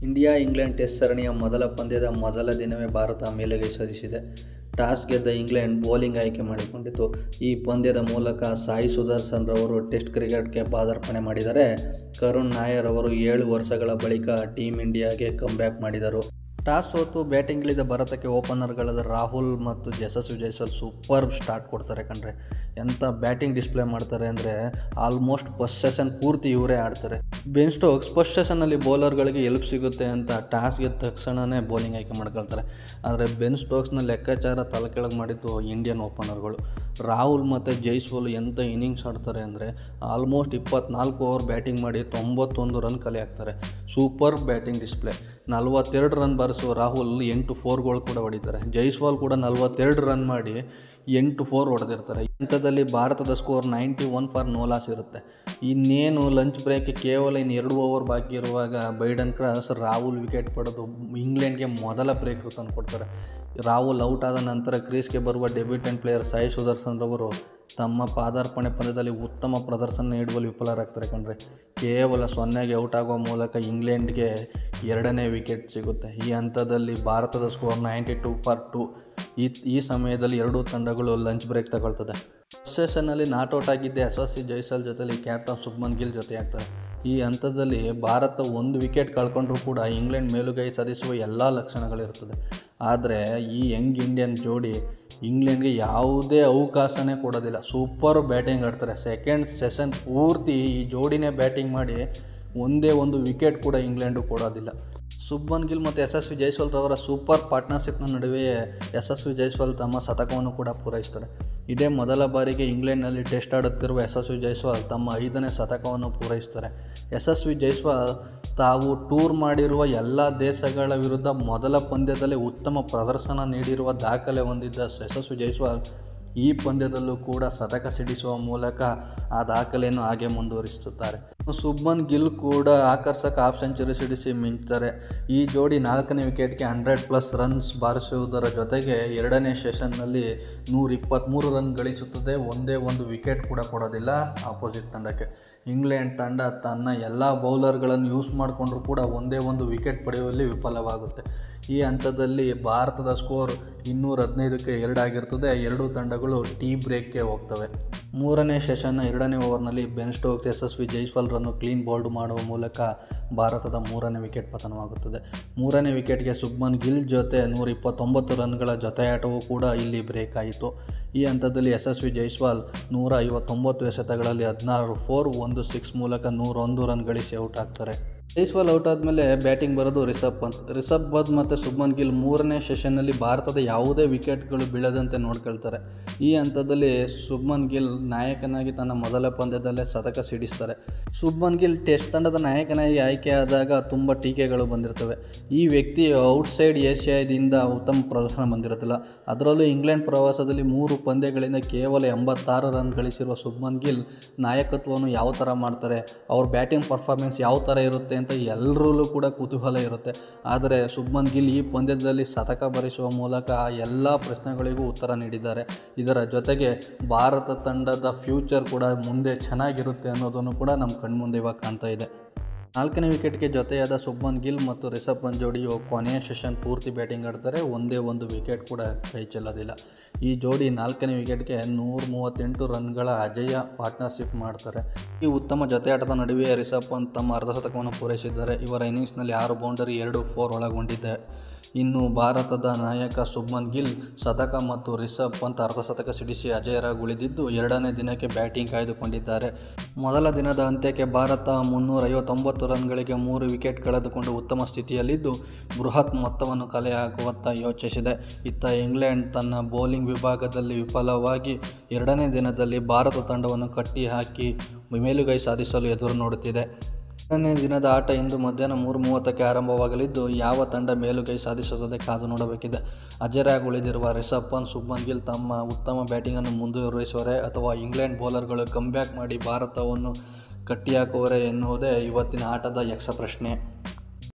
India England test ಸರಣಿಯ ಮೊದಲ ಪಂದ್ಯದ ಮೊದಲ ದಿನವೇ ಭಾರತ ಮೇಲುಗೈ ಸಾಧಿಸಿದೆ. ಟಾಸ್ ಗೆದ್ದ ಇಂಗ್ಲೆಂಡ್ ಬೌಲಿಂಗ್ ಆಯ್ಕೆ ಮಾಡಿಕೊಂಡಿತು. ಈ ಪಂದ್ಯದ ಮೂಲಕ ಸಾಯಿ ಸುದರ್ಶನ್ ರವರು ಟೆಸ್ಟ್ ಕ್ರಿಕೆಟ್ಗೆ ಪಾದಾರ್ಪಣೆ ಮಾಡಿದರೆ, ಕರುಣ್ ನಾಯರ್ ಅವರು 7 ವರ್ಷಗಳ ಬಳಿಕ ಟೀಮ್ ಇಂಡಿಯಾಗೆ ಕಮ್ಬ್ಯಾಕ್ ಮಾಡಿದರು. ಟಾಸ್ ಸೋತು ಬ್ಯಾಟಿಂಗಿಳಿದ ಭಾರತಕ್ಕೆ ಓಪನರ್ಗಳಾದ ರಾಹುಲ್ ಮತ್ತು ಯಶಸ್ವಿ ಜೈಸ್ವಾಲ್ ಸೂಪರ್ ಸ್ಟಾರ್ಟ್ ಕೊಡ್ತಾರೆ ಕಣ್ರೆ. ಎಂಥ ಬ್ಯಾಟಿಂಗ್ ಡಿಸ್ಪ್ಲೇ ಮಾಡ್ತಾರೆ ಅಂದರೆ ಆಲ್ಮೋಸ್ಟ್ ಫಸ್ಟ್ ಸೆಷನ್ ಪೂರ್ತಿ ಇವರೇ ಆಡ್ತಾರೆ. ಬೆನ್ ಸ್ಟೋಕ್ಸ್ ಫಸ್ಟ್ ಸೆಷನ್ನಲ್ಲಿ ಬೌಲರ್ಗಳಿಗೆ ಎಲ್ಪ್ ಸಿಗುತ್ತೆ ಅಂತ ಟಾಸ್ ಗೆದ್ದ ತಕ್ಷಣವೇ ಬೌಲಿಂಗ್ ಆಯ್ಕೆ ಮಾಡ್ಕೊಳ್ತಾರೆ. ಆದರೆ ಬೆನ್ ಸ್ಟೋಕ್ಸ್ನ ಲೆಕ್ಕಾಚಾರ ತಲೆಕೆಳಗೆ ಮಾಡಿದ್ದು ಇಂಡಿಯನ್ ಓಪನರ್ಗಳು. ರಾಹುಲ್ ಮತ್ತು ಜೈಸ್ವಾಲ್ ಎಂಥ ಇನ್ನಿಂಗ್ಸ್ ಆಡ್ತಾರೆ ಅಂದರೆ ಆಲ್ಮೋಸ್ಟ್ 24 ಓವರ್ ಬ್ಯಾಟಿಂಗ್ ಮಾಡಿ 91 ರನ್ ಕಲೆ ಹಾಕ್ತಾರೆ. Super batting display. 42 ರನ್ ಬಾರಿಸುವ ರಾಹುಲ್ 8 4ಗಳು ಕೂಡ ಹೊಡಿತಾರೆ. ಜೈಸ್ವಾಲ್ ಕೂಡ 42 ರನ್ ಮಾಡಿ 8 4 ಹೊಡೆದಿರ್ತಾರೆ. ಇಂಥದ್ದಲ್ಲಿ ಭಾರತದ ಸ್ಕೋರ್ 91 ಫಾರ್ ನೋ ಲಾಸ್ ಇರುತ್ತೆ. ಇನ್ನೇನು ಲಂಚ್ ಬ್ರೇಕ್ ಕೇವಲ 2 ಓವರ್ ಬಾಕಿ ಇರುವಾಗ ಬೈಡನ್ ಕ್ರಾಸ್ ರಾಹುಲ್ ವಿಕೆಟ್ ಪಡೆದು ಇಂಗ್ಲೆಂಡ್ಗೆ ಮೊದಲ ಬ್ರೇಕ್ ತಂದು ಕೊಡ್ತಾರೆ. ರಾಹುಲ್ ಔಟ್ ಆದ ನಂತರ ಕ್ರೀಸ್ಗೆ ಬರುವ ಡೆಬ್ಯೂಟೆಂಟ್ ಪ್ಲೇಯರ್ ಸಾಯಿ ಸುದರ್ಶನ್ ರವರು ತಮ್ಮ ಪಾದಾರ್ಪಣೆ ಪಂದ್ಯದಲ್ಲಿ ಉತ್ತಮ ಪ್ರದರ್ಶನ ನೀಡುವಲ್ಲಿ ವಿಫಲರಾಗ್ತಾರೆ ಕಣ್ರೆ. ಕೇವಲ 0ಗೆ ಔಟ್ ಆಗುವ ಮೂಲಕ ಇಂಗ್ಲೆಂಡ್ಗೆ 2ನೇ ವಿಕೆಟ್ ಸಿಗುತ್ತೆ. ಈ ಹಂತದಲ್ಲಿ ಭಾರತದ ಸ್ಕೋರ್ 92 ಫಾರ್ 2. ಈ ಸಮಯದಲ್ಲಿ ಎರಡೂ ತಂಡಗಳು ಲಂಚ್ ಬ್ರೇಕ್ ತಗೊಳ್ತದೆ. ಫಸ್ಟ್ ಸೆಷನ್ನಲ್ಲಿ ನಾಟ್ಔಟ್ ಆಗಿದ್ದ ಯಶಸ್ವಿ ಜೈಸ್ವಾಲ್ ಜೊತೆಲಿ ಕ್ಯಾಪ್ಟನ್ ಶುಭ್ಮನ್ ಗಿಲ್ ಜೊತೆಯಾಗ್ತಾರೆ. ಈ ಹಂತದಲ್ಲಿ ಭಾರತ 1 ವಿಕೆಟ್ ಕಳ್ಕೊಂಡ್ರೂ ಕೂಡ ಇಂಗ್ಲೆಂಡ್ ಮೇಲುಗೈ ಸಾಧಿಸುವ ಎಲ್ಲ ಲಕ್ಷಣಗಳಿರ್ತದೆ. ಆದರೆ ಈ ಯಂಗ್ ಇಂಡಿಯನ್ ಜೋಡಿ ಇಂಗ್ಲೆಂಡ್ಗೆ ಯಾವುದೇ ಅವಕಾಶನೇ ಕೊಡೋದಿಲ್ಲ. ಸೂಪರ್ ಬ್ಯಾಟಿಂಗ್ ಆಡ್ತಾರೆ. ಸೆಕೆಂಡ್ ಸೆಷನ್ ಪೂರ್ತಿ ಈ ಜೋಡಿನೇ ಬ್ಯಾಟಿಂಗ್ ಮಾಡಿ ಒಂದೇ ಒಂದು ವಿಕೆಟ್ ಕೂಡ ಇಂಗ್ಲೆಂಡು ಕೊಡೋದಿಲ್ಲ. ಶುಭ್ಮನ್ ಗಿಲ್ ಮತ್ತು ಯಶಸ್ವಿ ಜೈಸ್ವಾಲ್ ರವರ ಸೂಪರ್ ಪಾರ್ಟ್ನರ್ಶಿಪ್ನ ನಡುವೆಯೇ ಯಶಸ್ವಿ ಜೈಸ್ವಾಲ್ ತಮ್ಮ ಶತಕವನ್ನು ಕೂಡ ಪೂರೈಸ್ತಾರೆ. ಇದೇ ಮೊದಲ ಬಾರಿಗೆ ಇಂಗ್ಲೆಂಡ್ನಲ್ಲಿ ಟೆಸ್ಟ್ ಆಡುತ್ತಿರುವ ಯಶಸ್ವಿ ಜೈಸ್ವಾಲ್ ತಮ್ಮ 5ನೇ ಶತಕವನ್ನು ಪೂರೈಸ್ತಾರೆ. ಯಶಸ್ವಿ ಜೈಸ್ವಾಲ್ ತಾವು ಟೂರ್ ಮಾಡಿರುವ ಎಲ್ಲ ದೇಶಗಳ ವಿರುದ್ಧ ಮೊದಲ ಪಂದ್ಯದಲ್ಲೇ ಉತ್ತಮ ಪ್ರದರ್ಶನ ನೀಡಿರುವ ದಾಖಲೆ ಹೊಂದಿದ್ದ ಯಶಸ್ವಿ ಜೈಸ್ವಾಲ್ ಈ ಪಂದ್ಯದಲ್ಲೂ ಕೂಡ ಶತಕ ಸಿಡಿಸುವ ಮೂಲಕ ಆ ದಾಖಲೆಯನ್ನು ಹಾಗೆ ಮುಂದುವರಿಸುತ್ತಾರೆ. ಶುಭ್ಮನ್ ಗಿಲ್ ಕೂಡ ಆಕರ್ಷಕ ಹಾಫ್ ಸೆಂಚುರಿ ಸಿಡಿಸಿ ಮಿಂಚ್ತಾರೆ. ಈ ಜೋಡಿ 4ನೇ ವಿಕೆಟ್ಗೆ 100+ ರನ್ಸ್ ಬಾರಿಸುವುದರ ಜೊತೆಗೆ 2ನೇ ಸೆಷನ್ನಲ್ಲಿ 123 ರನ್ ಗಳಿಸುತ್ತದೆ. ಒಂದೇ ಒಂದು ವಿಕೆಟ್ ಕೂಡ ಕೊಡೋದಿಲ್ಲ ಆಪೋಸಿಟ್ ತಂಡಕ್ಕೆ. ಇಂಗ್ಲೆಂಡ್ ತಂಡ ತನ್ನ ಎಲ್ಲ ಬೌಲರ್ಗಳನ್ನು ಯೂಸ್ ಮಾಡಿಕೊಂಡ್ರೂ ಕೂಡ ಒಂದೇ ಒಂದು ವಿಕೆಟ್ ಪಡೆಯುವಲ್ಲಿ ವಿಫಲವಾಗುತ್ತೆ. ಈ ಹಂತದಲ್ಲಿ ಭಾರತದ ಸ್ಕೋರ್ 215ಕ್ಕೆ 2 ಆಗಿರ್ತದೆ. ಎರಡೂ ತಂಡಗಳು ಟೀ ಬ್ರೇಕ್ಗೆ ಹೋಗ್ತವೆ. 3ನೇ ಸೆಷನ್ನ 2ನೇ ಓವರ್ನಲ್ಲಿ ಬೆನ್ ಸ್ಟೋಕ್ಸ್ ಯಶಸ್ವಿ ಜೈಸ್ವಾಲ್ರನ್ನು ಕ್ಲೀನ್ ಬೌಲ್ಡ್ ಮಾಡುವ ಮೂಲಕ ಭಾರತದ 3ನೇ ವಿಕೆಟ್ ಪತನವಾಗುತ್ತದೆ. 3ನೇ ವಿಕೆಟ್ಗೆ ಶುಭ್ಮನ್ ಗಿಲ್ ಜೊತೆ 129 ರನ್ಗಳ ಜೊತೆಯಾಟವೂ ಕೂಡ ಇಲ್ಲಿ ಬ್ರೇಕ್ ಆಯಿತು. ಈ ಹಂತದಲ್ಲಿ ಯಶಸ್ವಿ ಜೈಸ್ವಾಲ್ 159 ಎಸೆತಗಳಲ್ಲಿ 16 4 1 6 ಮೂಲಕ 101 ರನ್ ಗಳಿಸಿ ಔಟ್ ಆಗ್ತಾರೆ. ಜೈಸ್ವಾಲ್ ಔಟ್ ಆದಮೇಲೆ ಬ್ಯಾಟಿಂಗ್ ಬರೋದು ರಿಷಬ್ ಪಂತ್ ಮತ್ತು ಶುಭ್ಮನ್ ಗಿಲ್ 3ನೇ ಸೆಷನ್ನಲ್ಲಿ ಭಾರತದ ಯಾವುದೇ ವಿಕೆಟ್ಗಳು ಬೀಳದಂತೆ ನೋಡ್ಕೊಳ್ತಾರೆ. ಈ ಹಂತದಲ್ಲಿ ಶುಭ್ಮನ್ ಗಿಲ್ ನಾಯಕನಾಗಿ ತನ್ನ ಮೊದಲ ಪಂದ್ಯದಲ್ಲೇ ಶತಕ ಸಿಡಿಸ್ತಾರೆ. ಶುಭ್ಮನ್ ಗಿಲ್ ಟೆಸ್ಟ್ ತಂಡದ ನಾಯಕನಾಗಿ ಆಯ್ಕೆಯಾದಾಗ ತುಂಬ ಟೀಕೆಗಳು ಬಂದಿರ್ತವೆ. ಈ ವ್ಯಕ್ತಿ ಔಟ್ಸೈಡ್ ಏಷ್ಯಾದಿಂದ ಉತ್ತಮ ಪ್ರದರ್ಶನ ಬಂದಿರುತ್ತಿಲ್ಲ. ಅದರಲ್ಲೂ ಇಂಗ್ಲೆಂಡ್ ಪ್ರವಾಸದಲ್ಲಿ 3 ಪಂದ್ಯಗಳಿಂದ ಕೇವಲ 86 ರನ್ ಗಳಿಸಿರುವ ಶುಭ್ಮನ್ ಗಿಲ್ ನಾಯಕತ್ವವನ್ನು ಯಾವ ಥರ ಮಾಡ್ತಾರೆ, ಅವ್ರ ಬ್ಯಾಟಿಂಗ್ ಪರ್ಫಾರ್ಮೆನ್ಸ್ ಯಾವ ಥರ ಇರುತ್ತೆ ಅಂತ ಎಲ್ಲರಲ್ಲೂ ಕೂಡ ಕುತೂಹಲ ಇರುತ್ತೆ. ಆದರೆ ಶುಭ್ಮನ್ ಗಿಲ್ ಈ ಪಂದ್ಯದಲ್ಲಿ ಶತಕ ಬಾರಿಸುವ ಮೂಲಕ ಎಲ್ಲ ಪ್ರಶ್ನೆಗಳಿಗೂ ಉತ್ತರ ನೀಡಿದ್ದಾರೆ. ಇದರ ಜೊತೆಗೆ ಭಾರತ ತಂಡದ ಫ್ಯೂಚರ್ ಕೂಡ ಮುಂದೆ ಚೆನ್ನಾಗಿರುತ್ತೆ ಅನ್ನೋದನ್ನು ಕೂಡ ನಮ್ಮ ಕಣ್ಮುಂದೆ ಇವಾಗ ಕಾಣ್ತಾ ಇದೆ. 4ನೇ ವಿಕೆಟ್ಗೆ ಜೊತೆಯಾದ ಶುಭ್ಮನ್ ಗಿಲ್ ಮತ್ತು ರಿಷಬ್ ಪಂತ್ ಜೋಡಿಯು ಕೊನೆಯ ಸೆಷನ್ ಪೂರ್ತಿ ಬ್ಯಾಟಿಂಗ್ ಆಡ್ತಾರೆ. ಒಂದೇ ಒಂದು ವಿಕೆಟ್ ಕೂಡ ಕೈ ಚೆಲ್ಲೋದಿಲ್ಲ. ಈ ಜೋಡಿ 4ನೇ ವಿಕೆಟ್ಗೆ 138 ರನ್ಗಳ ಅಜೇಯ ಪಾರ್ಟ್ನರ್ಶಿಪ್ ಮಾಡ್ತಾರೆ. ಈ ಉತ್ತಮ ಜೊತೆಯಾಟದ ನಡುವೆ ರಿಷಬ್ ಪಂತ್ ತಮ್ಮ ಅರ್ಧಶತಕವನ್ನು ಪೂರೈಸಿದ್ದಾರೆ. ಇವರ ಇನ್ನಿಂಗ್ಸ್ನಲ್ಲಿ 6 ಬೌಂಡರಿ 2 4 ಒಳಗೊಂಡಿದೆ. ಇನ್ನು ಭಾರತದ ನಾಯಕ ಶುಭ್ಮನ್ ಗಿಲ್ ಶತಕ ಮತ್ತು ರಿಷಬ್ ಪಂತ್ ಅರ್ಧಶತಕ ಸಿಡಿಸಿ ಅಜೇಯರಾಗಿ ಉಳಿದಿದ್ದು 2ನೇ ದಿನಕ್ಕೆ ಬ್ಯಾಟಿಂಗ್ ಕಾಯ್ದುಕೊಂಡಿದ್ದಾರೆ. ಮೊದಲ ದಿನದ ಅಂತ್ಯಕ್ಕೆ ಭಾರತ 359 ರನ್ಗಳಿಗೆ 3 ವಿಕೆಟ್ ಕಳೆದುಕೊಂಡು ಉತ್ತಮ ಸ್ಥಿತಿಯಲ್ಲಿದ್ದು ಬೃಹತ್ ಮೊತ್ತವನ್ನು ಕಲೆ ಹಾಕುವತ್ತ ಯೋಚಿಸಿದೆ. ಇತ್ತ ಇಂಗ್ಲೆಂಡ್ ತನ್ನ ಬೌಲಿಂಗ್ ವಿಭಾಗದಲ್ಲಿ ವಿಫಲವಾಗಿ 2ನೇ ದಿನದಲ್ಲಿ ಭಾರತ ತಂಡವನ್ನು ಕಟ್ಟಿ ಹಾಕಿ ಮೇಲುಗೈ ಸಾಧಿಸಲು ಎದುರು ನೋಡುತ್ತಿದೆ. 2ನೇ ದಿನದ ಆಟ ಇಂದು ಮಧ್ಯಾಹ್ನ 3:30ಕ್ಕೆ ಆರಂಭವಾಗಲಿದ್ದು ಯಾವ ತಂಡ ಮೇಲುಗೈ ಸಾಧಿಸುತ್ತದೆ ಕಾದು ನೋಡಬೇಕಿದೆ. ಅಜೇಯರಾಗಿ ಉಳಿದಿರುವ ರಿಷಬ್ ಪಂತ್, ಶುಭ್ಮನ್ ಗಿಲ್ ತಮ್ಮ ಉತ್ತಮ ಬ್ಯಾಟಿಂಗನ್ನು ಮುಂದುವರಿಸುವರೇ ಅಥವಾ ಇಂಗ್ಲೆಂಡ್ ಬೌಲರ್ಗಳು ಕಮ್ಬ್ಯಾಕ್ ಮಾಡಿ ಭಾರತವನ್ನು ಕಟ್ಟಿಹಾಕುವರೇ ಎನ್ನುವುದೇ ಇವತ್ತಿನ ಆಟದ ಯಕ್ಷ ಪ್ರಶ್ನೆ.